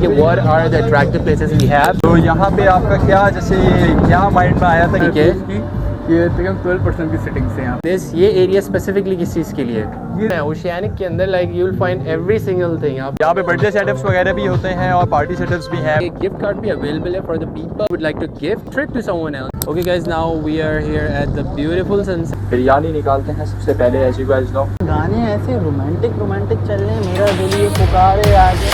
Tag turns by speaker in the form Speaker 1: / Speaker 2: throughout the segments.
Speaker 1: कि what are the attractive places we have।
Speaker 2: तो यहाँ पे आपका क्या जैसे क्या माइंड में आया था
Speaker 1: ठीक है,
Speaker 2: ये तकरीबन 12% की सेटिंग्स हैं यहाँ
Speaker 1: दिस ये एरिया स्पेसिफिकली किस चीज़ के लिए है? ओशियानिक के अंदर like you will find every single thing.
Speaker 2: यहाँ पे बर्थडे सेटअप्स वगैरह भी होते हैं और पार्टी सेटअप्स भी हैं।
Speaker 1: गिफ्ट कार्ड भी अवेलेबल है for the people would like to gift trip to someone else. Okay guys, now we are here at the beautiful sunset.
Speaker 2: Biryani निकालते हैं सबसे पहले, एज यू गाइस नो।
Speaker 3: गाने ऐसे रोमांटिक चल रहे हैं, मेरा दिल ये पुकारे आगे।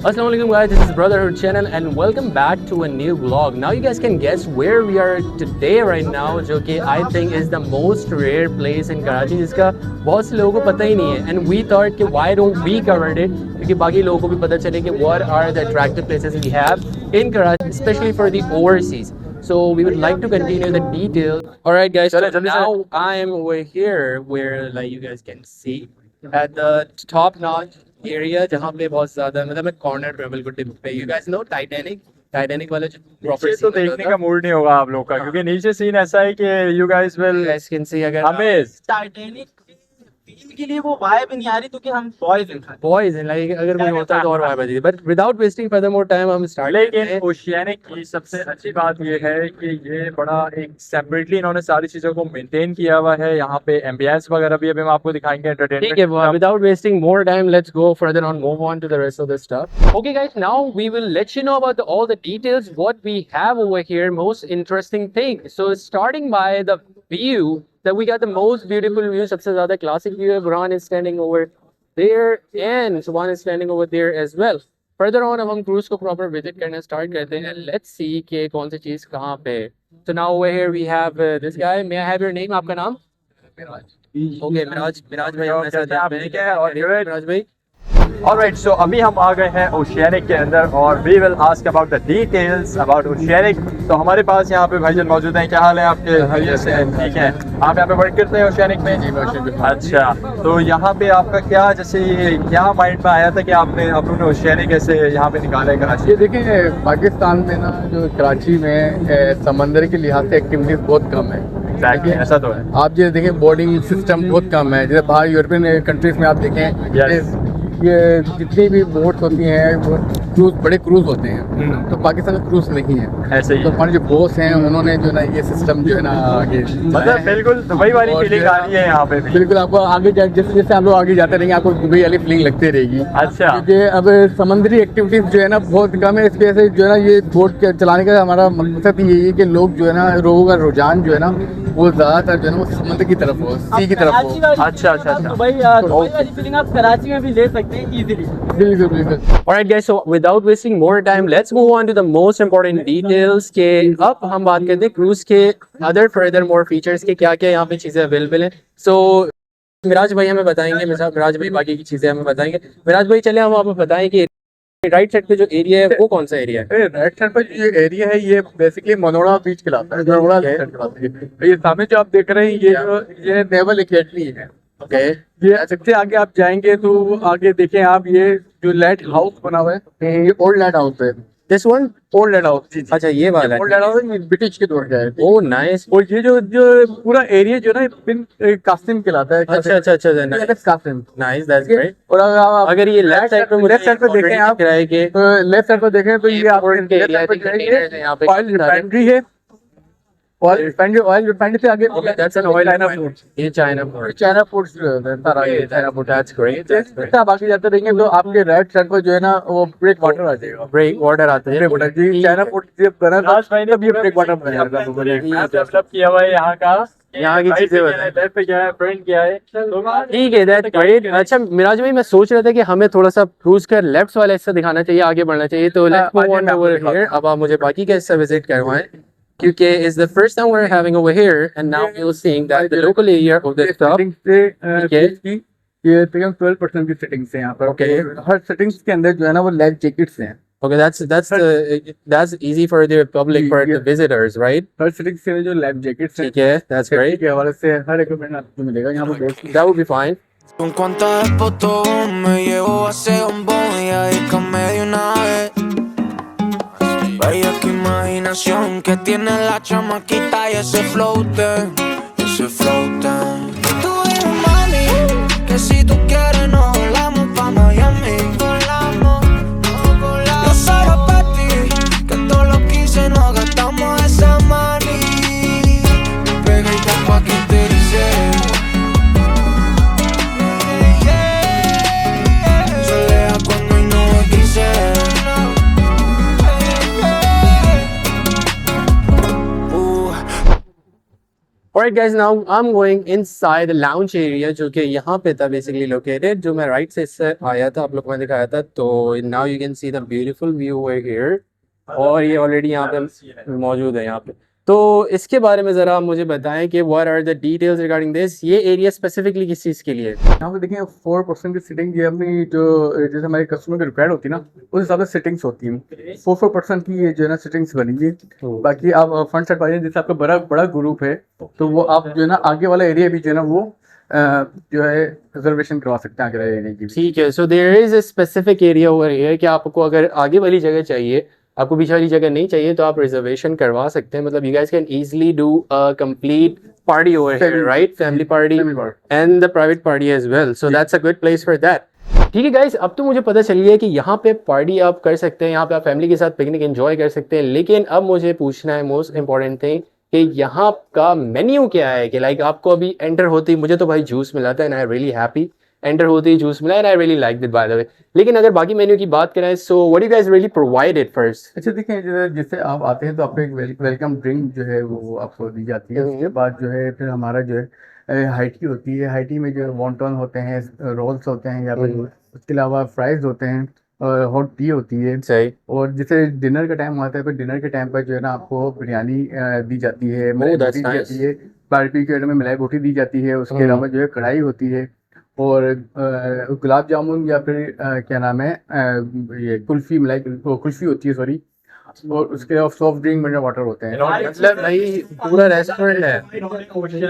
Speaker 1: Assalamu alaikum guys, this is Brotherhood channel and welcome back to a new vlog. Now you guys can guess where we are today right now, जो कि I think is the most rare place in Karachi, जिसका बहुत से लोगों को पता ही नहीं है। And we thought कि why don't we cover it, क्योंकि बाकी लोगों को भी पता चले कि what are the attractive places we have in Karachi, especially for the overseas. So we would like to continue the details. Alright guys, so now I am over here where like you guys can see at the top notch area जहाँ पे बहुत ज्यादा मतलब मैं corner travel को tip पे। You guys no Titanic वाला जो प्रॉपर
Speaker 2: तो देखने का मूड नहीं होगा आप लोग का, क्योंकि नीचे सीन ऐसा है कि you guys will
Speaker 1: can see अगर
Speaker 2: हमें
Speaker 3: टाइटैनिक फील के लिए वो वाइब नहीं आ रही, क्योंकि हम
Speaker 1: बॉयज हैं लाइक अगर कोई होता तो और वाइब आती। But without wasting further more time हम स्टार्ट।
Speaker 2: लेकिन ओशियानिक की सबसे अच्छी बात ये है कि ये बड़ा एक सेपरेटली इन्होंने सारी चीजों को मेंटेन किया हुआ है। यहाँ पे एम्बियंस वगैरह भी अभी हम आपको दिखाएंगे, एंटरटेनमेंट।
Speaker 1: ठीक है, without wasting more time let's go further on, move on to the rest of the stuff. Okay guys, now we will let you know about all the details what we have over here, most interesting thing. So starting by the view that we got the most beautiful view, सबसे ज़्यादा classic view है। Burhan is standing over there and Subhan is standing over there as well. Further on अब हम cruise को proper visit करना start करते हैं। Let's see कि कौन सी चीज़ कहाँ पे है। So now over here we have this guy. May I have your name? आपका नाम? Okay, मिराज भाई हमारे साथ हैं। मिराज भाई।
Speaker 2: Alright, so अभी हम आ गए हैं ओशियानिक के अंदर और we will ask about the details about oceanic. तो हमारे पास यहाँ पे भाईजान मौजूद हैं। क्या हाल है आपके? ठीक है। आप यहाँ पे वर्क करते हैं ओशियानिक में? अच्छा, तो यहाँ पे आपका क्या जैसे क्या माइंड में आया था कि आपने अपने ओशियानिक ऐसे यहाँ पे निकाला है कराची?
Speaker 4: ये देखिए, पाकिस्तान में ना जो कराची में समंदर के लिहाज से एक्टिविटीज बहुत कम है।
Speaker 2: ऐसा तो है।
Speaker 4: आप ये देखें, बोर्डिंग सिस्टम बहुत कम है। जैसे बाहर यूरोपियन कंट्रीज में आप देखें, ये जितनी भी बोट्स होती हैं वो क्रूज, बड़े क्रूज होते हैं। तो पाकिस्तान में क्रूज नहीं है
Speaker 2: ऐसे ही।
Speaker 4: तो हमारे जो बॉस हैं उन्होंने जो ना ये सिस्टम जो है ना आगे
Speaker 2: मतलब बिल्कुल दुबई वाली फीलिंग आ रही है यहाँ पे भी।
Speaker 4: बिल्कुल आपको आगे जैसे जैसे आप लोग आगे जाते रहेंगे आपको दुबई वाली फीलिंग लगती रहेगी।
Speaker 2: अच्छा,
Speaker 4: क्योंकि अब समुद्री एक्टिविटीज जो है ना बहुत कम है। इस वजह से जो है ना ये बोट चलाने का हमारा मकसद यही है कि लोग जो है ना लोगों का रुझान जो है ना वो ज्यादातर जो है ना वो समुद्र की तरफ हो, सी की तरफ हो।
Speaker 2: अच्छा।
Speaker 3: दुबई वाली फीलिंग आप कराची में भी ले सकते हैं इजीली।
Speaker 4: बिल्कुल।
Speaker 1: Alright guys, so without wasting more time, let's move on to the most important details के अब हम बात करते हैं क्रूज के other further more features के क्या क्या यहाँ पे चीज़ें अवेलेबल हैं। So मिराज भाई हमें बताएंगे, मिराज भाई बाकी की चीज़ें हमें बताएंगे। मिराज भाई चले हम आपको बताएं कि राइट साइड पे जो एरिया है वो कौन सा एरिया है?
Speaker 4: राइट साइड पर जो एरिया है ये बेसिकली मनोड़ा बीच कहलाता है। मनोड़ा कहलाता है। ये सामने जो आप देख रहे हैं ये नेवल एकेडमी है।
Speaker 1: ओके,
Speaker 4: ये सबसे आगे आप जाएंगे तो आगे देखें आप, ये जो लाइट हाउस बना हुआ है ये ओल्ड लाइट हाउस है।
Speaker 1: This one
Speaker 4: old light house.
Speaker 1: अच्छा, ये वाला
Speaker 4: ओल्ड लाइट हाउस ब्रिटिश के दौर का है।
Speaker 1: Oh nice.
Speaker 4: और ये जो पूरा एरिया जो ना बिन कासिम कहलाता है।
Speaker 1: अच्छा,
Speaker 4: कासिम।
Speaker 1: Nice, that's great.
Speaker 4: और
Speaker 1: अगर ये लेफ्ट साइड पे
Speaker 4: देखें आप, लेफ्ट साइड पे देखें तो ये आप ऑयल रिफाइनरी है। ऑयल रिफाइनरी से आगे
Speaker 1: ये China
Speaker 4: foods
Speaker 1: China food, that's great.
Speaker 4: आप आगे जाते रहेंगे तो आपके राइट साइड पर जो है ना वो ब्रेक वाटर आ जाएगा।
Speaker 1: ब्रेक वाटर आता है।
Speaker 4: चाइना फूड जब बना था तब ये ब्रेक वाटर बना
Speaker 2: डेवलप किया हुआ है यहाँ का।
Speaker 1: यहाँ की चीजें बताएं।
Speaker 2: पे क्या है, फ्रेंड क्या है?
Speaker 1: ठीक है, दैट्स ग्रेट। अच्छा मिराज भाई, मैं सोच रहा था कि हमें थोड़ा सा क्रूज का लेफ्ट वाला हिस्सा दिखाना चाहिए, आगे बढ़ना चाहिए। तो let's move on over here. अब आप मुझे बाकी का हिस्सा विजिट करवाएं, क्योंकि is the first time we are having over here and now we are seeing that the local area of the stop.
Speaker 4: ये तकरीबन 12% की सेटिंग्स हैं यहाँ पर।
Speaker 1: ओके,
Speaker 4: हर सेटिंग्स के अंदर जो है ना वो लाइफ जैकेट्स हैं।
Speaker 1: Okay, that's easy for the public, for the visitors, right?
Speaker 4: Her settings के जो लाइफ जैकेट्स हैं,
Speaker 1: ठीक है, that's great.
Speaker 4: के हवाले से हर इक्विपमेंट आपको मिलेगा यहाँ पर।
Speaker 1: That would be fine.
Speaker 5: Con cuántas fotos me llevo a ese bombón y ahí come de una vez. Vaya que imaginación que tiene la chamaquita y ese floater. Tú eres mami,
Speaker 1: Alright guys, now I'm going inside the lounge area जो कि यहाँ पे था basically located, जो मैं right से इससे आया था, आप लोग को मैं दिखाया था। तो now you can see the beautiful view over here, और ये ऑलरेडी यहाँ पे मौजूद है यहाँ पे। तो इसके बारे में ज़रा मुझे बताएं कि what are the details regarding this, ये एरिया स्पेसिफिकली किस चीज़ के लिए है?
Speaker 4: यहाँ पे देखें 4% की सिटिंग ये अपनी जो जैसे हमारे कस्टमर की रिक्वायर्ड होती है ना, उस हिसाब से सिटिंग्स होती हैं। 4% की ये जो है ना सिटिंग्स बनेंगी। बाकी आप फ्रंट साइड पाइए, जैसे आपका बड़ा बड़ा ग्रुप है तो वो आप जो है ना आगे वाला एरिया भी जो है ना वो जो है रिजर्वेशन करवा सकते हैं आगे वाले एरिया की।
Speaker 1: ठीक है, so there is a specific area over here कि आपको अगर आगे वाली जगह चाहिए, आपको पीछे वाली जगह नहीं चाहिए, तो आप रिजर्वेशन करवा सकते हैं। मतलब you guys can easily do a complete party over here, right? Family party and the private party as well, so that's a good place for that. ठीक है गाइस, अब तो मुझे पता चल गया कि यहाँ पे पार्टी आप कर सकते हैं, यहाँ पे आप फैमिली के साथ पिकनिक एंजॉय कर सकते हैं। लेकिन अब मुझे पूछना है मोस्ट इंपॉर्टेंट थिंग कि यहाँ का मेन्यू क्या है? कि लाइक आपको अभी एंटर होती, मुझे तो भाई जूस मिला था and I really happy, enter होते ही जूस मिला and I really like it by the way. लेकिन अगर बाकी मेन्यू की बात करें, so what you guys really provided first?
Speaker 4: अच्छा देखिए, जैसे आप आते हैं तो आपको एक वेलकम ड्रिंक जो है वो आपको दी जाती है। उसके बाद जो है फिर हमारा जो है हाइटी होती है। हाइटी में जो वॉन्टन होते हैं, रोल्स होते हैं, या फिर उसके अलावा फ्राइज होते हैं, और हॉट टी होती है।
Speaker 1: सही।
Speaker 4: और जैसे डिनर का टाइम आता है, फिर डिनर के टाइम पर जो है ना आपको बिरयानी दी जाती है, मलाई बोटी दी जाती है, बारबेक्यू में मलाई बोटी दी जाती है। उसके अलावा जो है कढ़ाई होती है, और गुलाब जामुन या फिर क्या नाम है ये कुल्फी, मलाई कुल्फी होती है, सॉरी। और उसके अलावा सॉफ्ट ड्रिंक, मिनरल वाटर होते हैं।
Speaker 1: मतलब भाई पूरा रेस्टोरेंट है,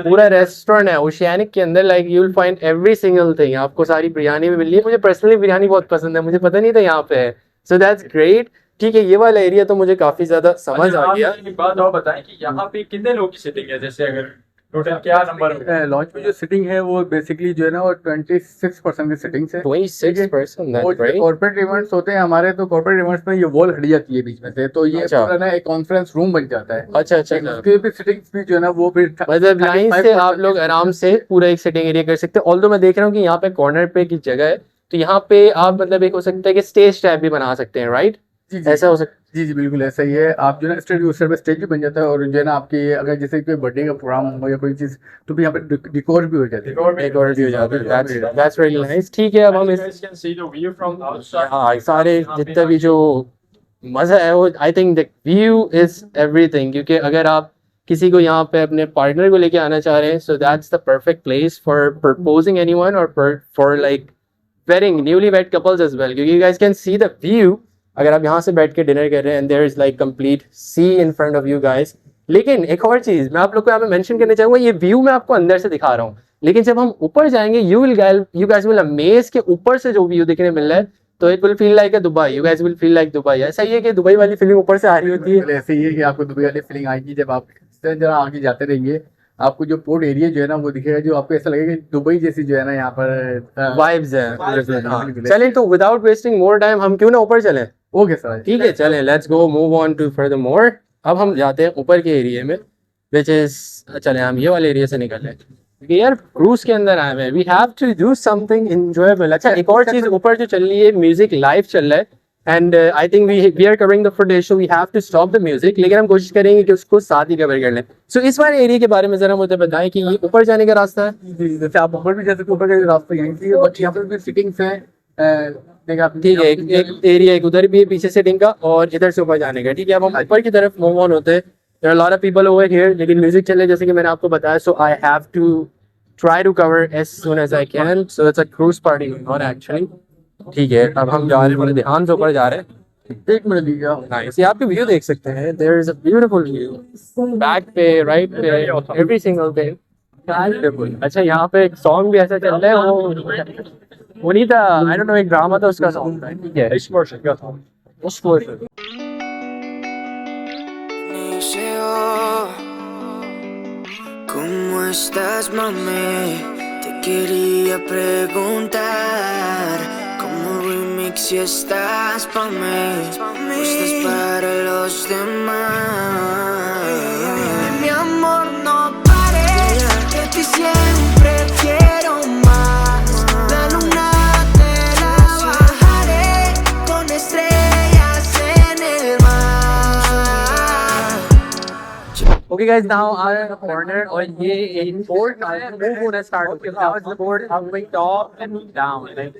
Speaker 1: पूरा रेस्टोरेंट है ओशियानिक के अंदर। Like you will find every single thing. आपको सारी बिरयानी भी मिल रही है। मुझे पर्सनली बिरयानी बहुत पसंद है, मुझे पता नहीं था यहाँ पे है। So that's great. ठीक है, ये वाला एरिया तो मुझे काफी ज्यादा समझ आ गया।
Speaker 2: एक बात और बताएं कि यहाँ पे कितने लोग की सिटिंग है? जैसे अगर टोटल क्या नंबर
Speaker 4: लॉन्च में जो सिटिंग है वो बेसिकली जो है ना वो 26% की सिटिंग्स है।
Speaker 1: 26%,
Speaker 4: और कॉर्पोरेट इवेंट्स होते हैं हमारे, तो कॉर्पोरेट इवेंट्स में ये वॉल हट जाती है बीच में से, तो ये
Speaker 1: अच्छा।
Speaker 4: पूरा ना एक कॉन्फ्रेंस रूम बन जाता है।
Speaker 1: अच्छा अच्छा।
Speaker 4: उसके भी सिटिंग्स भी जो है ना वो फिर
Speaker 1: मतलब लाइन से आप लोग आराम से पूरा एक सिटिंग एरिया कर सकते हैं। ऑल्दो मैं देख रहा हूँ कि यहाँ पे कॉर्नर पे की जगह है, तो यहाँ पे आप मतलब एक हो सकता है कि स्टेज टाइप भी बना सकते हैं, राइट?
Speaker 4: जी जी,
Speaker 1: ऐसा हो सकता
Speaker 4: जी जी बिल्कुल ऐसा ही है। आप जो है ना स्टेज भी बन जाता है, और जो है ना आपके अगर जैसे कोई बर्थडे का प्रोग्राम हो या कोई चीज़, तो भी यहाँ पे डिकोर भी हो जाती है।
Speaker 1: एक और भी हो जाता है। That's really nice। ठीक है, अब हम इस हाँ सारे जितना भी जो मज़ा है वो, I think the view is everything. क्योंकि अगर आप किसी को यहाँ पे अपने पार्टनर को लेके आना चाह रहे हैं, so that's the perfect place for proposing anyone और for like wedding newly wed couples as well. क्योंकि you guys can see the view अगर आप यहाँ से बैठ के डिनर कर रहे हैं, and there is like complete sea in front of you guys. लेकिन एक और चीज़ मैं आप लोग को यहाँ पे मेंशन करना चाहूँगा, ये व्यू मैं आपको अंदर से दिखा रहा हूँ, लेकिन जब हम ऊपर जाएंगे यू गाइस विल अमेज के ऊपर से जो व्यू देखने मिल रहा है, तो it will feel like a Dubai. You guys will feel like Dubai. ऐसा ही है कि दुबई वाली फीलिंग ऊपर से आ रही होती है।
Speaker 4: ऐसे ही है कि आपको दुबई वाली फीलिंग आएगी जब आप जरा आगे जाते रहेंगे, आपको जो पोर्ट एरिया जो है ना वो दिखेगा, जो आपको ऐसा लगेगा कि दुबई जैसी जो है ना यहाँ पर
Speaker 1: वाइब्स है। चलें तो विदाउट वेस्टिंग मोर टाइम हम क्यों ना ऊपर चलें?
Speaker 4: ओके सर,
Speaker 1: ठीक है, चलें, let's go move on to further more. अब हम जाते हैं ऊपर के एरिया में, विच इज चलें हम ये वाले एरिया से निकल रहे हैं क्योंकि यार क्रूज के अंदर आए हैं, we have to do something enjoyable. अच्छा, एक और चीज ऊपर जो चल रही है, म्यूजिक लाइव चल रहा है, and I think we are covering the footage, so we have to stop the music, लेकिन हम कोशिश करेंगे कि उसको साथ ही कवर कर लें। सो इस वाले एरिया के बारे में जरा मुझे बताएं कि ये ऊपर जाने का रास्ता है।
Speaker 4: जैसे आप ऊपर भी जा सकते, ऊपर का रास्ता यहीं से, बट यहाँ पर भी सिटिंग्स है।
Speaker 1: ठीक है, एक एरिया एक उधर भी है पीछे सेटिंग का, और इधर से ऊपर जाने का। ठीक है, अब हम ऊपर की तरफ मूव ऑन होते हैं। There are lot of people over here, लेकिन म्यूजिक चल रहा है जैसे कि मैंने आपको बताया, so I have to try to cover as soon as I can. So it's a cruise party going on actually. ठीक है, अब हम जा रहे हैं, बड़े ध्यान से ऊपर जा रहे हैं।
Speaker 4: एक मिनट दीजिए।
Speaker 1: नाइस, ये आप व्यू देख सकते हैं, there is a beautiful view back पे, राइट पे, एवरी सिंगल थिंग ब्यूटीफुल। अच्छा, यहाँ पे एक सॉन्ग भी ऐसा चल रहा है, वो नहीं था, आई डोंट नो, एक ड्रामा था उसका सॉन्ग था। ठीक है, इस वर्षन का सॉन्ग, उस वर्षन।
Speaker 5: ¿Cómo estás, mami? Te quería preguntar ¿cómo remix si estás pa' mí o estás para los demás? Mi amor, no pares, de ti siempre quiero más. La luna te la bajaré con estrellas en el mar.
Speaker 1: Okay guys, now I'm in a corner और ये एक board move होना start हो गया. Now it's the board going top and down. Like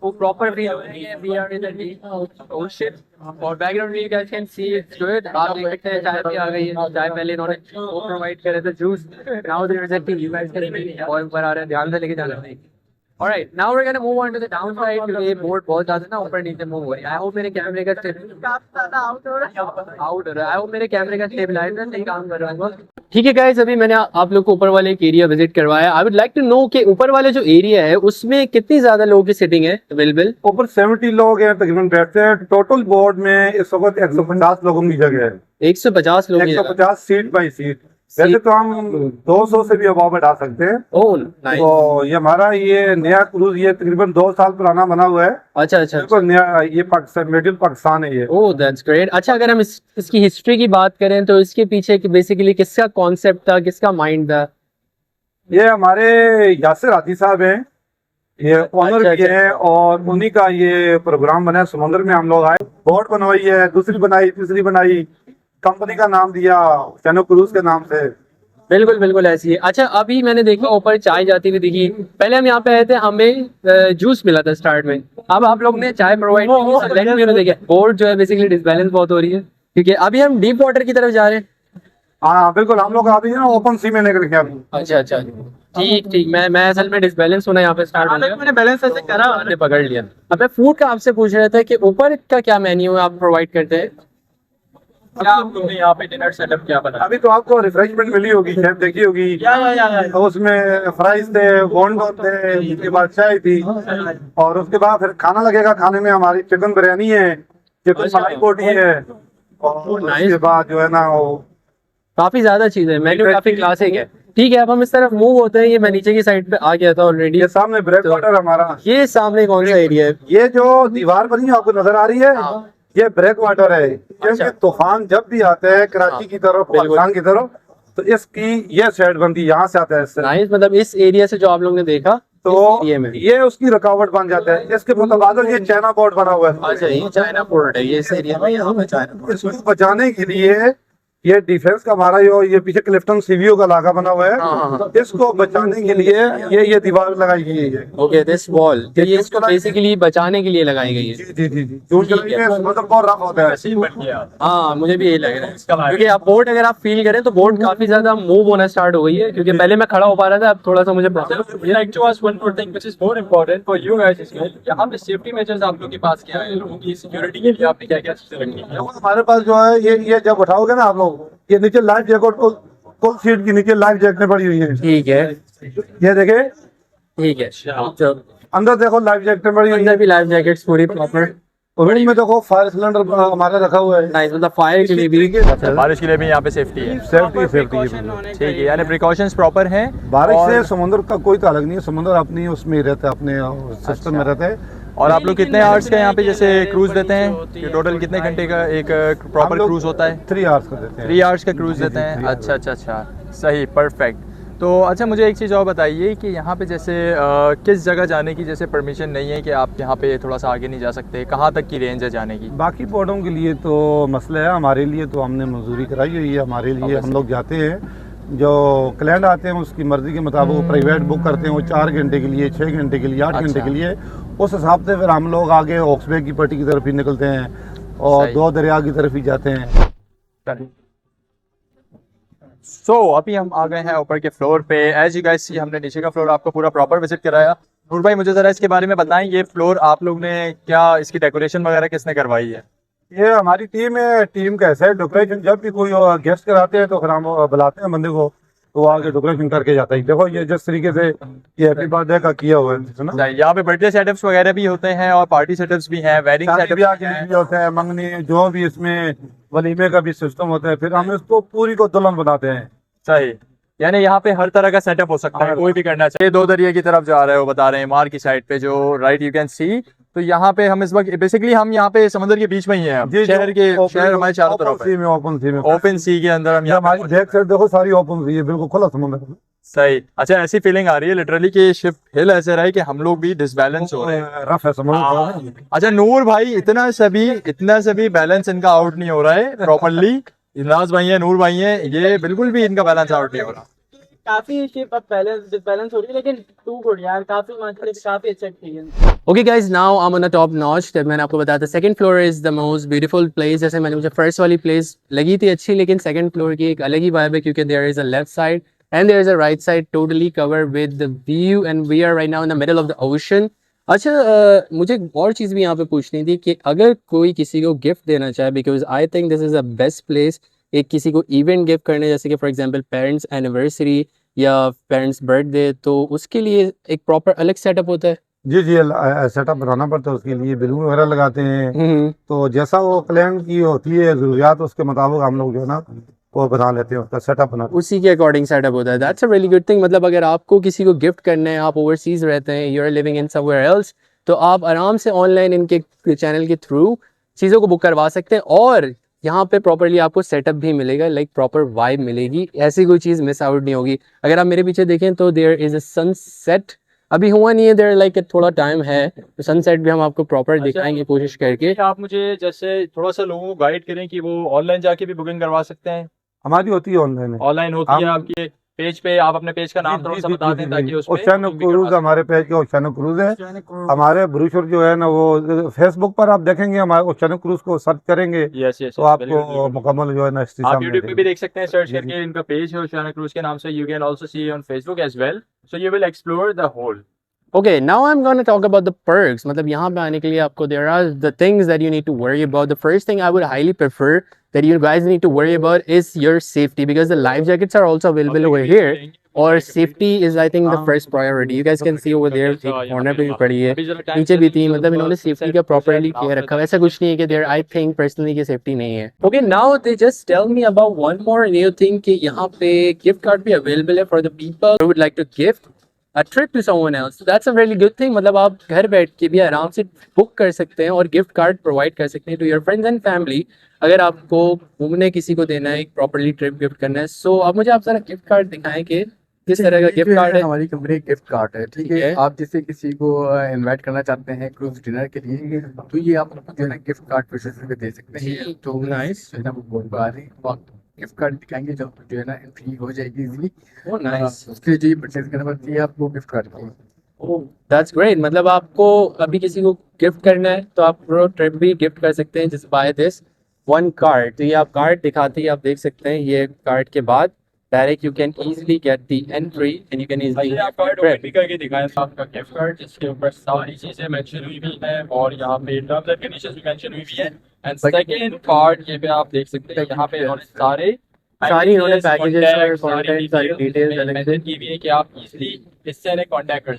Speaker 1: वो proper we are in the deep ocean. और background में you guys can see it's good. आप देख सकते हैं चाय भी आ गई है. चाय पहले इन्होंने वो provide करे थे juice. Now there is a tea. You guys can see और ऊपर आ रहे हैं. ध्यान से लेके जाना है. Alright, now we're gonna move on to the downside क्योंकि ये board बहुत ज़्यादा ना ऊपर नीचे move हो रही है. I hope मेरे कैमरे का आउट हो रहा है. I hope मेरे कैमरे का स्टेबलाइजर नहीं काम कर रहा होगा. ठीक है गाइस, अभी मैंने आप लोग को ऊपर वाले एक एरिया विजिट करवाया. I would like to know कि ऊपर वाले जो एरिया है उसमें कितनी ज्यादा लोगों की सिटिंग है अवेलेबल.
Speaker 6: ऊपर 70 लोग हैं तकरीबन बैठते हैं. टोटल बोर्ड में इस वक्त 150 लोगों की जगह है.
Speaker 1: 150 लोग.
Speaker 6: 150 सीट बाई सीट. वैसे तो हम 200 से भी अबाव बैठा सकते हैं.
Speaker 1: Oh nice.
Speaker 6: तो ये हमारा ये नया क्रूज ये तकरीबन 2 साल पुराना बना हुआ है.
Speaker 1: अच्छा अच्छा.
Speaker 6: बिल्कुल नया. ये पाकिस्तान मिडिल पाकिस्तान है ये.
Speaker 1: Oh that's great. अच्छा, अगर हम इसकी हिस्ट्री की बात करें तो इसके पीछे बेसिकली किसका कॉन्सेप्ट था, किसका माइंड था?
Speaker 6: ये हमारे यासिर हाथी साहब हैं. ये ओनर
Speaker 1: अच्छा,
Speaker 6: भी है और उन्हीं का ये प्रोग्राम बना है. समुद्र में हम लोग आए, बोट बनवाई है, दूसरी बनाई, तीसरी बनाई, कंपनी का नाम दिया चैनो क्रूज के नाम से.
Speaker 1: बिल्कुल बिल्कुल ऐसी है. अच्छा, अभी मैंने देखा ऊपर चाय जाती हुई दिखी. पहले हम यहाँ पे आए थे, हमें जूस मिला था स्टार्ट में. अब आप लोग ने चाय प्रोवाइड की. बोर्ड जो है बेसिकली डिसबैलेंस बहुत हो रही है क्योंकि अभी हम डीप वाटर की तरफ जा रहे हैं.
Speaker 6: हाँ बिल्कुल. हम लोग अभी ना ओपन सी में निकल गया.
Speaker 1: अच्छा अच्छा, ठीक ठीक. मैं असल में डिसबैलेंस होना यहाँ पे स्टार्ट हो गया. मैंने बैलेंस ऐसे करा, मैंने पकड़ लिया. अब मैं फूड का आपसे पूछ रहा था कि ऊपर का क्या मेन्यू है आप प्रोवाइड करते हैं? क्या आप लोगों ने यहाँ पे डिनर सेटअप क्या बना?
Speaker 6: अभी तो आपको रिफ्रेशमेंट मिली होगी, शेफ देखी होगी. तो उसमें फ्राइज थे, बोंडो थे, उसके बाद चाय थी और उसके बाद फिर खाना लगेगा. खाने में हमारी चिकन बिरयानी है, चिकन मलाई बोटी है और उसके बाद जो है ना वो
Speaker 1: काफी ज्यादा चीजें है. मेन्यू काफी क्लासिक है. ठीक है, अब हम इस तरफ मूव होते हैं. ये मैं नीचे की साइड पे आ गया था ऑलरेडी.
Speaker 6: ये सामने ब्रेक वाटर हमारा.
Speaker 1: ये सामने कौन सा एरिया है?
Speaker 6: ये जो दीवार बनी है आपको नजर आ रही है, ये ब्रेक वाटर है. क्योंकि तूफान जब भी आते हैं कराची की तरफ, पाकिस्तान की तरफ, तो इसकी ये साइड बनती है, यहाँ से आता है इससे.
Speaker 1: नाइस. मतलब इस एरिया से जो आप लोगों ने देखा
Speaker 6: तो ये उसकी रुकावट बन जाता है. इसके मुताबिक ये चाइना बोर्ड बना हुआ है.
Speaker 1: अच्छा, ये चाइना पोर्ट है. ये इस एरिया में यहाँ पे चाइना.
Speaker 6: इसको बचाने के लिए ये डिफेंस का हमारा ये पीछे क्लिफ्टन सीवीओ का इलाका बना हुआ है. तो इसको बचाने के लिए ये दीवार लगाई गई है.
Speaker 1: ओके, दिस वॉल ये इसको बेसिकली बचाने के लिए लगाई गई है.
Speaker 6: जी जी जी जी. जून जुलाई में समुद्र बहुत रफ होता है.
Speaker 1: हाँ, मुझे भी यही लग रहा है क्योंकि आप बोट अगर आप फील करें तो बोट काफी ज्यादा मूव होना स्टार्ट हो गई है क्योंकि पहले मैं खड़ा हो पा रहा था, अब थोड़ा सा मुझे यहाँ पे सेफ्टी मेजर्स आप लोग के पास क्या है? लोगों की सिक्योरिटी के लिए आपने क्या क्या चीजें रखी हैं?
Speaker 6: हमारे पास जो है ये जब उठाओगे ना आप लोग, ये नीचे लाइफ जैकेट को सीट के नीचे लाइफ जैकेट पड़ी हुई है.
Speaker 1: ठीक है,
Speaker 6: ये देखे.
Speaker 1: ठीक है.
Speaker 6: अंदर देखो लाइफ जैकेट पड़ी हुई
Speaker 1: अंदर
Speaker 6: है.
Speaker 1: भी लाइफ जैकेट्स पूरी प्रॉपर.
Speaker 6: रूम में देखो फायर सिलेंडर हमारा रखा हुआ है.
Speaker 1: नाइस. मतलब फायर के लिए भी.
Speaker 2: बारिश के लिए भी यहाँ पे सेफ्टी है.
Speaker 6: सेफ्टी
Speaker 2: ठीक है, यानी प्रिकॉशंस प्रॉपर हैं.
Speaker 6: बारिश से समुद्र का कोई ताल्लुक नहीं है. समुद्र अपनी उसमें रहता है, अपने सिस्टम में रहता है.
Speaker 2: और आप लोग कितने आवर्स का यहाँ पे जैसे क्रूज देते हैं कि टोटल कितने घंटे का एक प्रॉपर क्रूज होता है?
Speaker 6: 3 आवर्स का देते हैं.
Speaker 2: 3 आवर्स का क्रूज देते हैं. अच्छा अच्छा अच्छा, सही, परफेक्ट. तो अच्छा, मुझे एक चीज़ और बताइए कि यहाँ पे जैसे किस जगह जाने की जैसे परमिशन नहीं है कि आप यहाँ पे थोड़ा सा आगे नहीं जा सकते? कहाँ तक की रेंज है जाने की?
Speaker 6: बाकी बोर्डों के लिए तो मसला है. हमारे लिए तो हमने मंजूरी कराई हुई है. हमारे लिए हम लोग जाते हैं, जो क्लाइंट आते हैं उसकी मर्जी के मुताबिक वो प्राइवेट बुक करते हैं. वो 4 घंटे के लिए, 6 घंटे के लिए, 8 घंटे के लिए. उस हिसाब से फिर हम लोग आगे ऑक्सबे की पट्टी की तरफ ही निकलते हैं और 2 दरिया की तरफ ही जाते हैं.
Speaker 2: अभी हम आ गए हैं ऊपर के फ्लोर पे. एज यू गाइस सी, हमने नीचे का फ्लोर आपको पूरा प्रॉपर विजिट कराया. नूर भाई, मुझे जरा इसके बारे में बताएं, ये फ्लोर आप लोग ने क्या इसकी डेकोरेशन वगैरह किसने करवाई है?
Speaker 6: ये हमारी टीम है. टीम कैसा है डेकोरेशन, जब भी कोई गेस्ट कराते हैं तो फिर हम बुलाते हैं बंदे को, तो आगे डेकोरेशन करके जाता है. देखो ये जिस तरीके से ये हैप्पी बर्थडे का किया हुआ है ना.
Speaker 2: यहाँ पे बर्थडे सेटअप्स वगैरह भी होते हैं और पार्टी सेटअप्स भी हैं, वेडिंग सेटअप
Speaker 6: भी होते हैं, मंगनी जो भी इसमें वलीमे का भी सिस्टम होता है. फिर हम इसको पूरी को दुल्हन बनाते हैं.
Speaker 2: सही, यानी यहाँ पे हर तरह का सेटअप हो सकता है, कोई भी करना चाहिए. 2 दरिया की तरफ जा रहे हो, बता रहे हैं मार की साइड पे जो राइट यू कैन सी. तो यहाँ पे हम इस वक्त बेसिकली हम यहाँ पे समुद्र के बीच में ही हैं. शहर हमारे चारों तरफ है. ओपन सी के अंदर हम यहाँ.
Speaker 6: हमारी बैक साइड देखो सारी ओपन सी है, बिल्कुल खुला समुद्र.
Speaker 2: सही. अच्छा, ऐसी फीलिंग आ रही है लिटरली कि शिप हिल ऐसे रहा है कि हम लोग भी डिसबैलेंस हो रहे हैं.
Speaker 6: रफ है समुद्र.
Speaker 2: अच्छा नूर भाई, इतना सभी बैलेंस इनका आउट नहीं हो रहा है प्रॉपरली. इमराज भाई हैं, नूर भाई हैं, ये बिल्कुल भी इनका बैलेंस आउट नहीं हो रहा।
Speaker 3: काफी शिप अब बैलेंस हो रही है, लेकिन टू गुड यार, काफी मात्रा काफी अच्छा experience.
Speaker 1: Okay guys, now I'm on the top notch। तब मैंने आपको बताया था second floor is the most beautiful place. जैसे मैंने मुझे फर्स्ट वाली प्लेस लगी थी अच्छी, लेकिन सेकंड फ्लोर की एक अलग ही वाइब है, क्योंकि there is a left side and there is a right side totally covered with the view and we are right now in the middle of the ocean. अच्छा मुझे एक और चीज़ भी यहाँ पे पूछनी थी कि अगर कोई किसी को गिफ्ट देना चाहे, because I think this is a best place एक किसी को इवेंट गिफ्ट करने, जैसे कि फॉर एग्जांपल पेरेंट्स एनिवर्सरी या पेरेंट्स बर्थडे, तो उसके लिए एक प्रॉपर अलग सेटअप होता है।
Speaker 6: जी जी, सेटअप बनाना पड़ता है उसके लिए, बैलून वगैरह लगाते हैं। तो जैसा वो क्लाइंट की होती है ज़रूरियात, उसके मुताबिक हम लोग जो है ना वो बना लेते हैं, उसका सेटअप बना।
Speaker 1: उसी के अकॉर्डिंग सेटअप होता है। That's a really good thing. मतलब अगर आपको किसी को गिफ्ट करना है, आप ओवरसीज रहते हैं, you are living in somewhere else, तो आप आराम से ऑनलाइन इनके चैनल के थ्रू चीज़ों को बुक करवा सकते हैं और यहाँ पे प्रॉपरली आपको सेटअप भी मिलेगा, लाइक प्रॉपर वाइब मिलेगी, ऐसी कोई चीज़ मिस आउट नहीं होगी। अगर आप मेरे पीछे देखें तो देयर इज़ अ सनसेट, अभी हुआ नहीं है, देयर लाइक थोड़ा टाइम है, तो सनसेट भी हम आपको प्रॉपर दिखाएंगे कोशिश करके।
Speaker 2: आप मुझे जैसे थोड़ा सा लोगों को गाइड करें कि वो ऑनलाइन जाके भी बुकिंग करवा सकते हैं।
Speaker 6: हमारी होती है ऑनलाइन है।
Speaker 2: ऑनलाइन होती है आपके पेज पे, आप अपने पेज का नाम थोड़ा सा बता दें ताकि उस पे
Speaker 6: ओशियन क्रूज, हमारे पेज के ओशियन क्रूज है। हमारे ब्रोशर जो है ना वो फेसबुक पर आप देखेंगे, हमारे ओशियन क्रूज को सर्च करेंगे
Speaker 2: यस यस
Speaker 6: तो आपको मुकम्मल जो है ना
Speaker 2: आप यूट्यूब पे भी देख सकते हैं, सर्च करके इनका पेज है ओशियाना क्रूज के नाम से। You can also see on Facebook as well, so you will explore the whole.
Speaker 1: Okay, now I'm going to talk about the perks। मतलब यहाँ पे आने के लिए आपको there are the things that you need to worry about। The first thing I would highly prefer that you guys need to worry about is your safety, because the life jackets are also available over here और safety is I think the first priority। You guys can see over there एक corner पे भी पड़ी है, नीचे भी थी, मतलब इन्होंने safety का properly केयर रखा है। ऐसा कुछ नहीं है कि there I think personally कि safety नहीं है। Okay, now they just tell me about one more new thing कि यहाँ पे gift card भी available है for the people who would like to gift a trip to someone else। So that's a really good thing। मतलब आप घर बैठ के भी आराम से बुक कर सकते हैं और गिफ्ट कार्ड प्रोवाइड कर सकते हैं to your friends and family. अगर आपको घूमने किसी को देना है, एक प्रॉपर्ली ट्रिप गिफ्ट करना है, सो आप मुझे आप सारा गिफ्ट कार्ड दिखाएं कि किस तरह का गिफ्ट कार्ड है।
Speaker 4: हमारी कंपनी गिफ्ट कार्ड है, ठीक है। आप जैसे किसी को इनवाइट करना चाहते हैं क्रूज डिनर के लिए, तो ये आप जो है ना गिफ्ट कार्ड प्रोसेस पे दे सकते हैं। तो
Speaker 1: नाइस,
Speaker 4: जो है ना वो बोल पा रहे हैं, गिफ्ट कार्ड दिखाएंगे जो है ना एंट्री हो जाएगी इजीली।
Speaker 1: ओह नाइस,
Speaker 4: उसके लिए जो परचेज करना पड़ती है आपको गिफ्ट कार्ड की।
Speaker 1: Oh that's great. मतलब आपको अभी किसी को गिफ्ट करना है तो आप पूरा ट्रिप भी गिफ्ट कर सकते हैं, just by this one card. तो ये आप कार्ड दिखाते ही आप देख सकते हैं, ये कार्ड के बाद direct you can easily get the entry and you can easily
Speaker 2: card open करके दिखाएं आपका गिफ्ट कार्ड, जिसके ऊपर सारी चीजें मेंशन हुई भी हैं और यहाँ पे टर्म्स एंड कंडीशंस भी मेंशन हुई भी हैं। एंड सेकंड कार्ड ये पे आप देख सकते हैं, यहाँ पे इन्होंने सारी इन्होंने पैकेजेस और कॉन्टैक्ट सारी डिटेल्स अलग से की भी है कि आप इजीली इससे इन्हें कांटेक्ट कर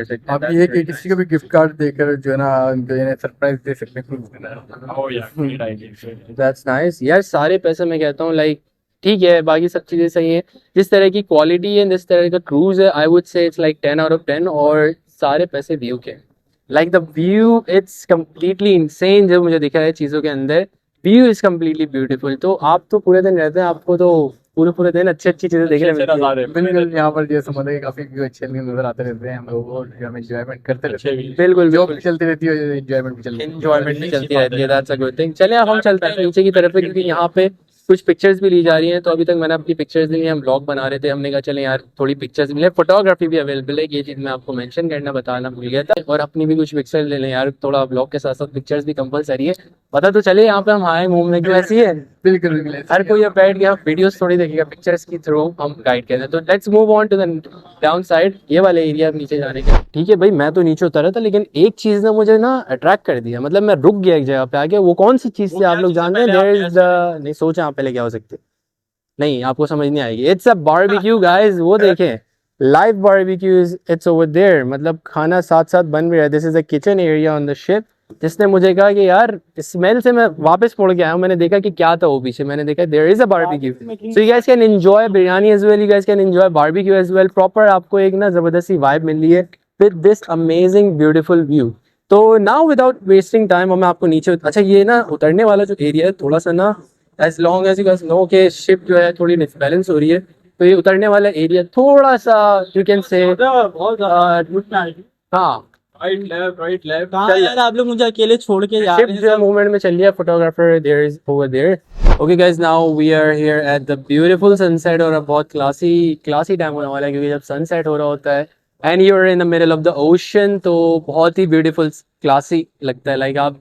Speaker 2: सकते हैं।
Speaker 4: आप ये कि किसी को भी गिफ्ट कार्ड देकर जो है ना सरप्राइज दे सकते हैं क्रूज डिनर।
Speaker 2: ओह या ग्रेट आईडिया,
Speaker 1: दैट्स नाइस यार। सारे पैसे मैं कहता हूँ लाइक ठीक है, बाकी सब चीज़ें सही हैं। जिस तरह की क्वालिटी है, जिस तरह का क्रूज है, I would say it's like 10 out of 10। और सारे पैसे व्यू के, like the view it's completely insane. जो मुझे दिखा है चीज़ों के अंदर, व्यू इज़ कम्प्लीटली ब्यूटीफुल। तो आप तो पूरे दिन रहते हैं, आपको तो पूरे दिन अच्छी चीज़ें देखने मिलती हैं।
Speaker 4: बिल्कुल, यहाँ पर जो समुद्र के काफी व्यू अच्छे नजर आते रहते हैं, हम लोग और हम एंजॉयमेंट करते रहते हैं।
Speaker 1: बिल्कुल
Speaker 4: जॉब भी चलती रहती है, एंजॉयमेंट भी
Speaker 1: चलती रहती है। That's a good thing. चलिए अब हम चलते हैं नीचे की तरफ पे, क्योंकि यहाँ पे कुछ पिक्चर्स भी ली जा रही हैं। तो अभी तक मैंने अपनी पिक्चर्स ली हैं, हम ब्लॉग बना रहे थे, हमने कहा चले यार थोड़ी पिक्चर्स मिले। फोटोग्राफी भी अवेलेबल है, ये चीज़ मैं आपको मेंशन करना बताना भूल गया था। और अपनी भी कुछ पिक्चर्स ले लें यार, थोड़ा ब्लॉग के साथ साथ पिक्चर्स भी कंपलसरी है। पता तो चले यहाँ पे हम आए घूमने क्यों, ऐसी है
Speaker 4: बिल्कुल
Speaker 1: हर कोई अब बैठ गया वीडियोस थोड़ी देखेगा, पिक्चर्स की थ्रू हम गाइड करते हैं। तो let's move on to the down side, ये वाले एरिया नीचे जाने के। ठीक है भाई, मैं तो नीचे उतरा था, लेकिन एक चीज़ ने मुझे ना अट्रैक्ट कर दिया। मतलब मैं रुक गया एक जगह पे आके। वो कौन सी चीज़ थी आप लोग जानते हैं? देयर इज द, नहीं सोचा आप पहले क्या हो सकती, नहीं आपको समझ नहीं आएगी। इट्स अ बारबेक्यू गाइस, वो देखें live barbecues, it's over there. मतलब खाना साथ साथ बन भी रहा है। This is the kitchen area on the ship. जिसने मुझे कहा कि यार स्मेल से मैं वापस मुड़ के आया हूँ, मैंने देखा कि क्या था वो पीछे, मैंने देखा there is a barbecue. So you guys can enjoy biryani as well, you guys can enjoy barbecue as well. Proper आपको एक ना जबरदस्ती वाइब मिल रही है with this amazing beautiful view. तो नाउ विदाउट वेस्टिंग टाइम मैं आपको नीचे, अच्छा ये ना उतरने वाला जो एरिया है थोड़ा सा ना, as long as you guys know के शिप जो है थोड़ी डिसबैलेंस हो रही है, तो ये उतरने वाला एरिया थोड़ा सा यू कैन से हाँ
Speaker 2: राइट लेफ्ट
Speaker 3: कहाँ यार आप लोग मुझे अकेले छोड़ के जा रहे
Speaker 1: शिप जो मूवमेंट में चल रही है, photographer there is over there. Okay guys, now we are here at the beautiful sunset, और अब बहुत क्लासी टाइम होने वाला है क्योंकि जब सनसेट हो रहा होता है and you are in the middle of the ocean, तो बहुत ही ब्यूटीफुल क्लासी लगता है। लाइक आप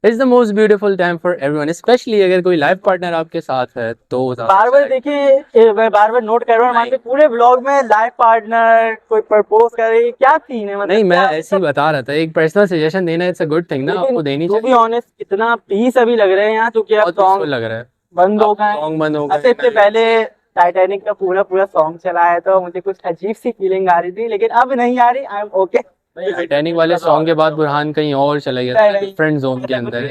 Speaker 1: it's the most beautiful time for everyone, specially अगर कोई लाइफ पार्टनर आपके साथ है तो
Speaker 3: बार बार देखिए, मैं बार बार नोट कर रहा हूँ हमारे पूरे ब्लॉग में लाइफ पार्टनर कोई प्रपोज करे, क्या सीन है? मतलब
Speaker 1: नहीं, मैं
Speaker 3: क्या-
Speaker 1: ऐसे ही बता रहा था, एक पर्सनल सजेशन देना इट्स अ गुड थिंग ना, आपको देनी
Speaker 3: टू बी
Speaker 1: चाहिए।
Speaker 3: ऑनेस्ट इतना पीस अभी लग रहे हैं यहाँ, क्योंकि अब
Speaker 1: बहुत peaceful
Speaker 3: सॉन्ग
Speaker 1: लग रहा है,
Speaker 3: बंद हो गए।
Speaker 1: सॉन्ग बंद हो
Speaker 3: अच्छा,
Speaker 1: गए।
Speaker 3: इससे पहले टाइटैनिक का पूरा सॉन्ग चला है तो मुझे कुछ अजीब सी फीलिंग आ रही थी, लेकिन अब नहीं आ रही। I am okay.
Speaker 1: टाइटैनिक वाले सॉन्ग के बाद बुरहान कहीं और चला गया, डिफरेंट जोन के अंदर।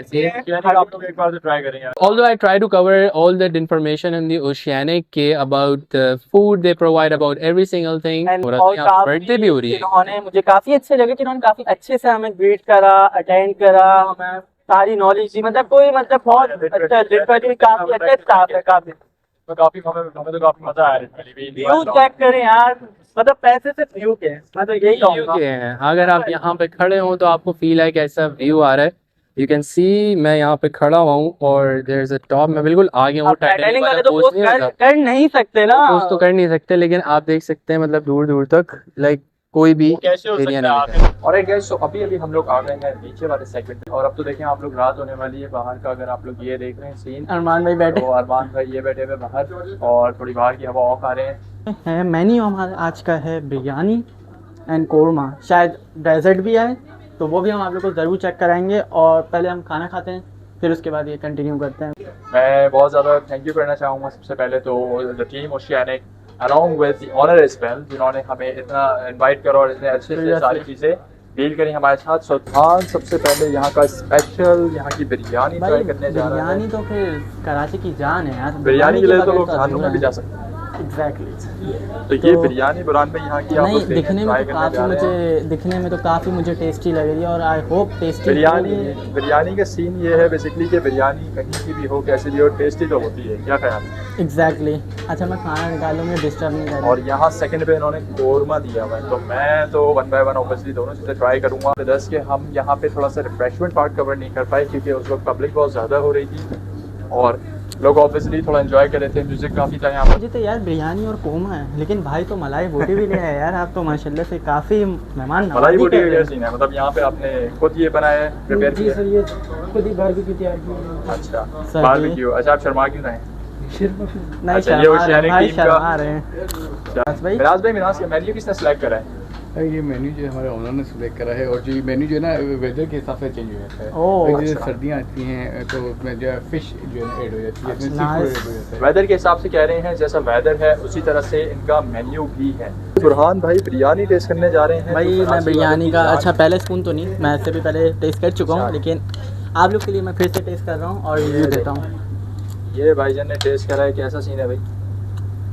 Speaker 2: आप लोग एक बार ट्राई करेंगे।
Speaker 1: Although I try to cover all that information in the Oceanic के about the food they provide, about every single thing।
Speaker 3: और
Speaker 1: और यहाँ बर्थडे भी हो रही है।
Speaker 3: इन्होंने मुझे काफी अच्छे लगे कि इन्होंने काफी अच्छे से हमें ग्रीट करा, अटेंड करा, हमें सारी नॉलेज दी। मतलब कोई मतलब बहुत अच्छा, लिटरली काफी अच्छा स्टाफ है। काफी
Speaker 2: तो काफी हमें तो काफी मजा आया
Speaker 3: व्यू चेक करें यार, मतलब पैसे से व्यू के, मैं तो यही कहूँगा।
Speaker 1: के हैं, अगर आप यहाँ पे खड़े हो तो आपको फील है कि ऐसा व्यू आ रहा है। यू कैन सी मैं यहाँ पे खड़ा हुआ हूँ और देयर इज अ टॉप, मैं बिल्कुल आगे हूँ।
Speaker 3: टाइटैनिक वाले तो पोस्ट कर नहीं सकते ना,
Speaker 1: पोस्ट तो कर नहीं सकते, लेकिन आप देख सकते हैं मतलब दूर दूर तक लाइक कोई भी एरिया नहीं है।
Speaker 2: और एक गैस, तो अभी हम लोग आ गए हैं नीचे वाले सेगमेंट में, और अब तो देखें आप लोग, रात होने वाली है बाहर का। अगर आप लोग ये देख रहे हैं सीन,
Speaker 3: अरमान भाई बैठे
Speaker 2: तो अरमान भाई ये बैठे हुए बाहर और थोड़ी बाहर की हवा ऑफ आ रहे हैं।
Speaker 3: मेन्यू हमारा आज का है बिरयानी एंड कोरमा, शायद डेजर्ट भी आए तो वो भी हम आप लोग को ज़रूर चेक कराएंगे। और पहले हम खाना खाते हैं, फिर उसके बाद ये कंटिन्यू करते हैं।
Speaker 2: मैं बहुत ज़्यादा थैंक यू करना चाहूँगा सबसे पहले तो the team Oceanic along with the owner as well, जिन्होंने हमें इतना इनवाइट करा और इतने अच्छे से सारी चीज़ें डील करी हमारे साथ। सो खान सबसे पहले यहाँ का स्पेशल यहाँ की बिरयानी ट्राई करने जा रहा है।
Speaker 3: बिरयानी तो फिर कराची की जान है यार,
Speaker 2: बिरयानी के लिए तो
Speaker 3: बगैर
Speaker 2: लोग जानों
Speaker 3: अधूरा
Speaker 2: में भी
Speaker 3: है।
Speaker 2: जा सकते हैं।
Speaker 3: एग्जैक्टली।
Speaker 2: तो ये बिरयानी बुरान में यहाँ की आप
Speaker 3: नहीं,
Speaker 2: लोग
Speaker 3: दिखने
Speaker 2: ट्राई
Speaker 3: में तो
Speaker 2: करने
Speaker 3: काफ़ी
Speaker 2: जा रहे हैं।
Speaker 3: मुझे दिखने में तो काफ़ी मुझे टेस्टी लग रही है, और आई होप टेस्टी
Speaker 2: बिरयानी का सीन ये है बेसिकली कि बिरयानी कहीं की भी हो, कैसी भी हो, टेस्टी तो होती है। क्या ख्याल है?
Speaker 3: एग्जैक्टली। अच्छा, मैं खाना निकालूंगी, डिस्टर्ब नहीं कर
Speaker 2: और यहाँ सेकंड पे इन्होंने कोरमा दिया हुआ है, तो मैं तो 1 बाय 1 ऑब्वियसली दोनों चीज़ें ट्राई करूँगा। 10 के हम यहाँ पे थोड़ा सा रिफ्रेशमेंट पार्ट कवर नहीं कर पाए क्योंकि उस वक्त पब्लिक बहुत ज़्यादा हो रही थी और लोग ऑब्वियसली थोड़ा एंजॉय कर रहे थे, म्यूजिक काफ़ी था यहाँ पर।
Speaker 3: मुझे तो यार बिरयानी और कोरमा है, लेकिन भाई तो मलाई बोटी भी ले आया यार। आप तो माशाल्लाह से काफ़ी मेहमान
Speaker 2: मलाई बोटी
Speaker 3: कर
Speaker 2: का
Speaker 3: रहे
Speaker 2: क्या
Speaker 3: हैं।
Speaker 2: सीन है? मतलब यहाँ पे आपने खुद ये बनाया है, प्रिपेयर
Speaker 3: जी
Speaker 2: किया
Speaker 3: सर,
Speaker 2: है?
Speaker 3: ये खुद ही बारबेक्यू तैयार किया।
Speaker 2: अच्छा,
Speaker 3: सर,
Speaker 2: बारबेक्यू। अच्छा, आप शर्मा क्यों ना हैं?
Speaker 3: नहीं,
Speaker 2: अच्छा, ये
Speaker 3: शर्मा
Speaker 2: ओशियानिक
Speaker 3: भाई
Speaker 2: टीम का-
Speaker 3: शर्मा रहे हैं। भाई
Speaker 2: मिराज भाई, मिराज का मेन्यू किसने सेलेक्ट करा है?
Speaker 4: ये मेन्यू जो है हमारे ओनर ने सिलेक्ट करा है, और जो ये मेन्यू जो है ना वेदर के हिसाब से चेंज हो जाता है।
Speaker 3: ओह,
Speaker 4: और जैसे
Speaker 2: अच्छा।
Speaker 4: सर्दियाँ आती हैं तो उसमें जो है फिश जो है ना ऐड हो जाती है, इसमें
Speaker 3: अच्छा,
Speaker 4: seafood
Speaker 3: nice।
Speaker 4: ऐड हो जाता है।
Speaker 2: वेदर के हिसाब से कह रहे हैं, जैसा वेदर है उसी तरह से इनका मेन्यू भी है। बुरहान भाई बिरयानी टेस्ट करने जा रहे हैं।
Speaker 3: भाई
Speaker 2: तो
Speaker 3: मैं
Speaker 2: कराची
Speaker 3: बिरयानी
Speaker 2: वाले
Speaker 3: का,
Speaker 2: की
Speaker 3: अच्छा पहले स्पून तो नहीं, मैं इससे भी पहले टेस्ट कर चुका हूँ,
Speaker 2: अच्छा।
Speaker 3: लेकिन आप लोग के लिए मैं फिर से टेस्ट कर रहा हूँ और रिव्यू देता हूँ।
Speaker 2: ये भाईजान ने टेस्ट करा है, कैसा सीन है भाई?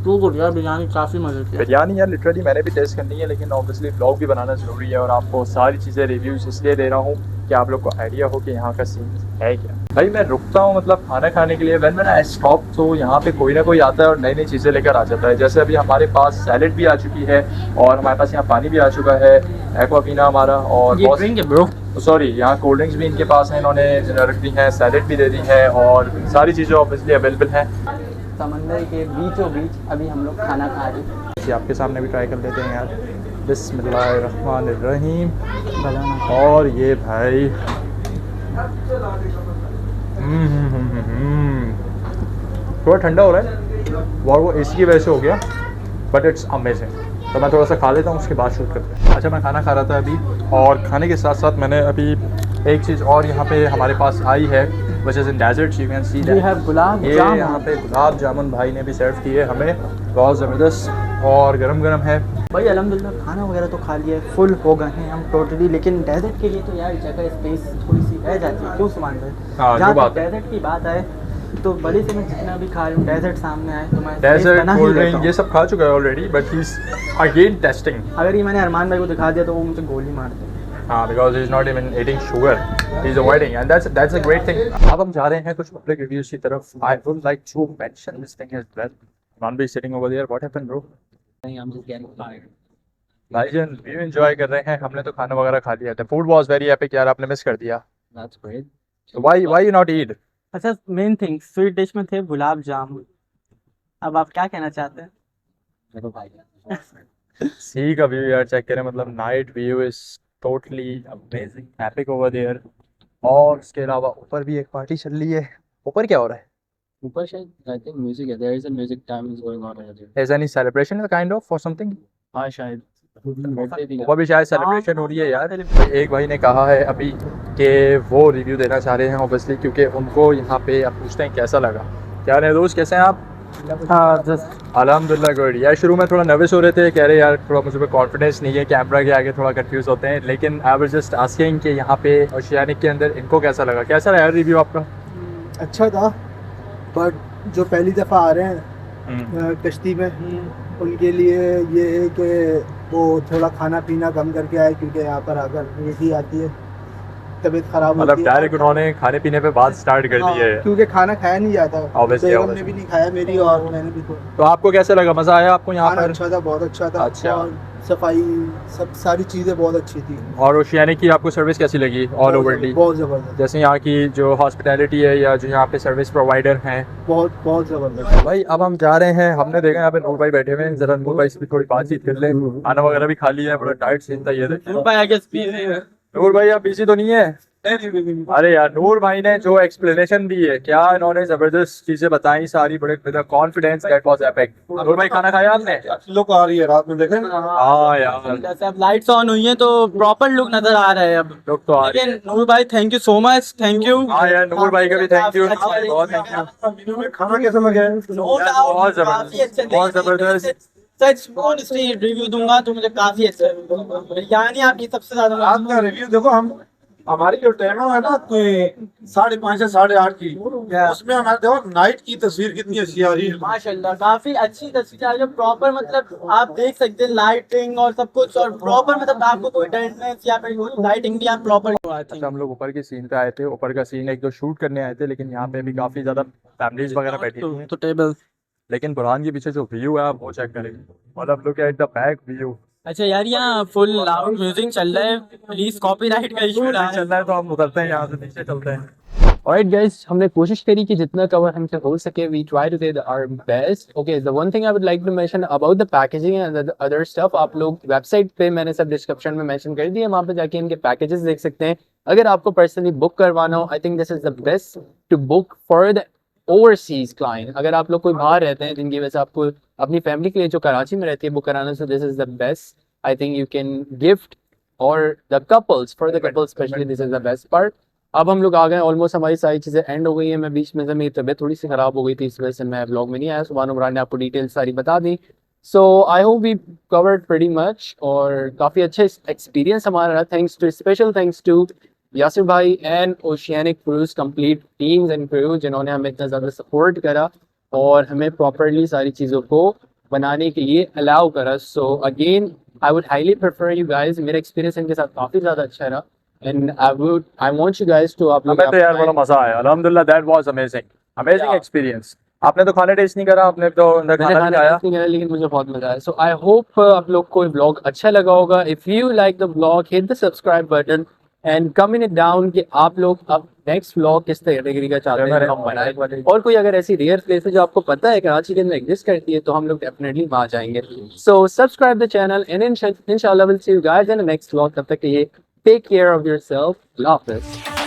Speaker 3: टू गुड यार, बिरयानी काफ़ी मज़े की है।
Speaker 2: बिरयानी यार लिटरली मैंने भी टेस्ट करनी है, लेकिन ऑब्वियसली ब्लॉग भी बनाना ज़रूरी है और आपको सारी चीज़ें रिव्यूज इसलिए दे रहा हूँ कि आप लोग को आइडिया हो कि यहाँ का सीन है क्या। भाई मैं रुकता हूँ मतलब खाना खाने के लिए, व्हेन आई स्टॉप, तो यहाँ पे कोई ना कोई आता है और नई नई चीज़ें लेकर आ जाता है। जैसे अभी हमारे पास सैलेड भी आ चुकी है और हमारे पास यहाँ पानी भी आ चुका है, एक्वापीना हमारा, और
Speaker 3: ये ड्रिंक है ब्रो।
Speaker 2: सॉरी यहाँ कोल्ड ड्रिंक्स भी इनके पास हैं, इन्होंने रख दी हैं, सैलेड भी दे दी है और सारी चीज़ें ऑब्वियसली अवेलेबल हैं।
Speaker 3: समंदर के बीचों बीच अभी हम लोग खाना खा रहे हैं।
Speaker 2: जी आपके सामने भी ट्राई कर लेते हैं यार। बिस्मिल्लाहिर्रहमानिर्रहीम।
Speaker 3: भला ना
Speaker 2: और ये भाई थोड़ा ठंडा हो रहा है और वो एसी की वजह से हो गया, बट इट्स अमेजिंग। तो मैं थोड़ा सा खा लेता हूँ, उसके बाद शूट करते हैं। अच्छा, मैं खाना खा रहा था अभी, और खाने के साथ साथ मैंने अभी एक चीज़ और यहाँ पे हमारे पास आई है, which is in desert, you can see
Speaker 3: We
Speaker 2: that।
Speaker 3: have गुलाब
Speaker 2: ये
Speaker 3: जामुन।
Speaker 2: यहाँ पे गुलाब जामुन भाई ने भी सर्व किए हमें, बहुत ज़बरदस्त और गरम गरम है।
Speaker 3: भाई अल्हम्दुलिल्लाह खाना वगैरह तो खा लिया, फुल हो गए हैं हम टोटली, लेकिन डेजर्ट के लिए तो यार जगह स्पेस थोड़ी सी रह जाती है, क्यों सामान
Speaker 2: हाँ,
Speaker 3: भाई?
Speaker 2: जो
Speaker 3: जहाँ
Speaker 2: बात
Speaker 3: तक
Speaker 2: है।
Speaker 3: डेजर्ट की बात आए तो बड़ी से मैं जितना भी खा रही हूँ, डेजर्ट सामने आए तो मैं space
Speaker 2: डेजर्ट,
Speaker 3: बना ही
Speaker 2: कोल्ड
Speaker 3: लेता
Speaker 2: ड्रिंक,
Speaker 3: हूँ।
Speaker 2: ये सब खा चुका है already, but he is again testing.
Speaker 3: अगर ये मैंने अरमान भाई को दिखा दिया तो वो मुझे गोली मार दे।
Speaker 2: हाँ, because he is not even eating sugar, he is avoiding, and that's a great thing। अब हम जा रहे हैं कुछ पब्लिक रिव्यूज की तरफ। I would like to mention this thing as well। Imran bhai sitting over there, what happened bro?
Speaker 1: I'm just getting tired.
Speaker 2: भाईजान view enjoy कर रहे हैं, हमने तो खाना वगैरह खा लिया था। फूड वाज वेरी एपिक यार, आपने मिस कर दिया।
Speaker 1: That's great.
Speaker 2: So why you not eat?
Speaker 3: अच्छा, मेन थिंग स्वीट डिश में थे गुलाब जामुन। अब आप क्या कहना चाहते हैं?
Speaker 1: मेरे को भाई
Speaker 2: सी का व्यू यार चेक करें, मतलब night view is totally amazing, epic over there. और उसके अलावा ऊपर भी एक पार्टी चल रही है। ऊपर क्या हो रहा है?
Speaker 1: ऊपर शायद आई थिंक म्यूजिक है, there is a music time is going on here.
Speaker 2: Is any celebration kind of for something?
Speaker 1: हाँ शायद बर्थडे भी
Speaker 2: ऊपर भी शायद सेलिब्रेशन हो रही है यार। एक भाई ने कहा है अभी कि वो रिव्यू देना चाह रहे हैं ऑब्वियसली, क्योंकि उनको यहाँ पे आप पूछते हैं कैसा लगा। क्या है दोस्त, कैसे हैं आप?
Speaker 3: हाँ, जस्ट
Speaker 2: अल्हम्दुलिल्लाह गुड यार। शुरू में थोड़ा नर्वस हो रहे थे, कह रहे यार थोड़ा मुझे पे कॉन्फिडेंस नहीं है, कैमरा के आगे थोड़ा कंफ्यूज होते हैं, लेकिन आई वाज जस्ट आस्किंग कि यहाँ पे ओशियानिक के अंदर इनको कैसा लगा, कैसा रहा यार रिव्यू आपका?
Speaker 7: अच्छा था, बट जो पहली दफ़ा आ रहे हैं कश्ती में उनके लिए ये है कि वो थोड़ा खाना पीना कम करके आए, क्योंकि यहाँ पर आकर यही आती है तबीयत ख़राब
Speaker 2: मतलब
Speaker 7: होती है।
Speaker 2: डायरेक्ट उन्होंने खाने पीने पे बात स्टार्ट कर दी है।
Speaker 7: क्योंकि खाना खाया नहीं जाता।
Speaker 2: Obviously,
Speaker 7: बेगम
Speaker 2: obviously.
Speaker 7: ने भी नहीं खाया मेरी, और मैंने भी थोड़ा।
Speaker 2: तो आपको कैसा लगा, मज़ा आया आपको यहाँ
Speaker 7: खाना
Speaker 2: पर?
Speaker 7: अच्छा था, बहुत अच्छा था।
Speaker 2: अच्छा।
Speaker 7: और सफाई सब सारी चीज़ें बहुत अच्छी थी।
Speaker 2: और ओशियानिक की आपको सर्विस कैसी लगी ऑल ओवरली?
Speaker 7: बहुत ज़बरदस्त,
Speaker 2: जैसे यहाँ की जो हॉस्पिटैलिटी है या जो यहाँ पे सर्विस प्रोवाइडर हैं?
Speaker 7: बहुत बहुत ज़बरदस्त।
Speaker 2: भाई अब हम जा रहे हैं, हमने देखा यहाँ पे नूर भाई बैठे हुए हैं, जरा नूर भाई से भी थोड़ी बातचीत कर लें। खाना वगैरह भी खा लिया है, बड़ा टाइट सीन था ये। नूर भाई आप बिजी तो नहीं है? अरे यार नूर भाई ने जो एक्सप्लेनेशन दी है, क्या इन्होंने जबरदस्त चीजें बताई सारी, बड़े with confidence, that was epic. Noor भाई खाना खाया आपने?
Speaker 6: लोग आ रही है रात में, देखें।
Speaker 2: हाँ यार
Speaker 3: जैसे अब लाइट्स ऑन हुई हैं तो प्रॉपर लुक नजर आ रहा है अब।
Speaker 2: लोग तो आ रहे हैं।
Speaker 3: लेकिन नूर भाई thank you so much, thank you.
Speaker 2: हाँ यार नूर भाई का भी थैंक यू,
Speaker 3: अच्छा है।
Speaker 2: बहुत थैंक यू।
Speaker 6: खाना कैसा लगे?
Speaker 2: बहुत जबरदस्त, बहुत जबरदस्त।
Speaker 3: सच ऑनेस्टली रिव्यू दूंगा तो मुझे काफी अच्छा लगा। बिरयानी आपकी सबसे ज्यादा
Speaker 6: आपका रिव्यू देखो, हम हमारी जो टाइमिंग है ना 5:30 से 8:30 की, उसमें हमारे देखो नाइट की तस्वीर कितनी अच्छी आ रही है।
Speaker 3: माशाल्लाह काफी अच्छी तस्वीर आ रही है। प्रॉपर मतलब आप देख सकते हैं लाइटिंग और सब कुछ, और प्रॉपर मतलब आपको कोई डरनेस या फिर लाइटिंग भी आप प्रॉपर।
Speaker 2: अच्छा हम लोग ऊपर के सीन पे आए थे, ऊपर का सीन एक दो शूट करने आए थे, लेकिन यहाँ पे भी काफी ज्यादा फैमिलीज वगैरह बैठी थी।
Speaker 3: तो टेबल।
Speaker 2: लेकिन बुरहान के पीछे जो व्यू है आप वो चेक करें, मतलब look at the back view.
Speaker 3: अच्छा यार यहाँ फुल लाउड म्यूजिक चल रहा है, प्लीज कॉपीराइट का इशू रहा है।
Speaker 2: चल रहा है तो हम उतरते हैं यहाँ से, नीचे चलते हैं।
Speaker 1: Alright guys, हमने कोशिश करी कि जितना कवर हमसे हो सके, we try to do our best. Okay, the one thing I would like to mention about the packaging and the other stuff, आप लोग वेबसाइट पे मैंने सब डिस्क्रिप्शन में मेंशन कर दिए, वहाँ पे जाके इनके पैकेजेस देख सकते हैं। अगर आपको पर्सनली बुक करवाना हो, I think this is the best to book for the overseas client. अगर आप लोग कोई बाहर रहते हैं जिनकी वजह से आपको अपनी फैमिली के लिए जो कराची में रहती है बुक कराना, so this is the best. I think you can gift और the couples, for the couples specially this is the best part. अब हम लोग आ गए, ऑलमोस्ट हमारी सारी चीज़ें एंड हो गई है। मैं बीच में से मेरी तबीयत थोड़ी सी ख़राब हो गई थी, इस वजह से मैं ब्लॉग में नहीं आया। सुभान उमरान ने आपको डिटेल्स सारी बता दी। So I hope we covered pretty much, और काफ़ी अच्छा एक्सपीरियंस हमारा रहा। Thanks to, special thanks to Yasir भाई and Oceanic cruise complete teams and crew, जिन्होंने हमें इतना ज़्यादा सपोर्ट करा और हमें प्रॉपरली सारी चीज़ों को बनाने के लिए अलाउ करा। So again I would highly prefer you guys. मेरा एक्सपीरियंस इनके साथ काफ़ी ज़्यादा अच्छा रहा, and I want you guys to, आप लोग
Speaker 2: हमें तो यार बड़ा मजा आया, अल्हम्दुलिल्लाह, दैट वाज अमेजिंग एक्सपीरियंस। आपने तो खाना टेस्ट नहीं करा, आपने तो अंदर खाना नहीं खाया,
Speaker 1: नहीं करा, लेकिन मुझे बहुत मजा आया। सो आई होप आप लोग को ब्लॉग अच्छा लगा होगा। If you like the blog, hit the subscribe button and comment it down कि आप लोग अब नेक्स्ट व्लॉग किस कैटेगरी का चाहते हैं हम बनाएं, और कोई अगर ऐसी रेयर प्लेस है जो आपको पता है कराची के अंदर एग्जिस्ट करती है, तो हम लोग डेफिनेटली वहाँ जाएंगे। So subscribe the channel and इंशाल्लाह will see you guys in the next vlog. तब तक के लिए टेक केयर ऑफ योरसेल्फ, अल्लाह हाफिज़।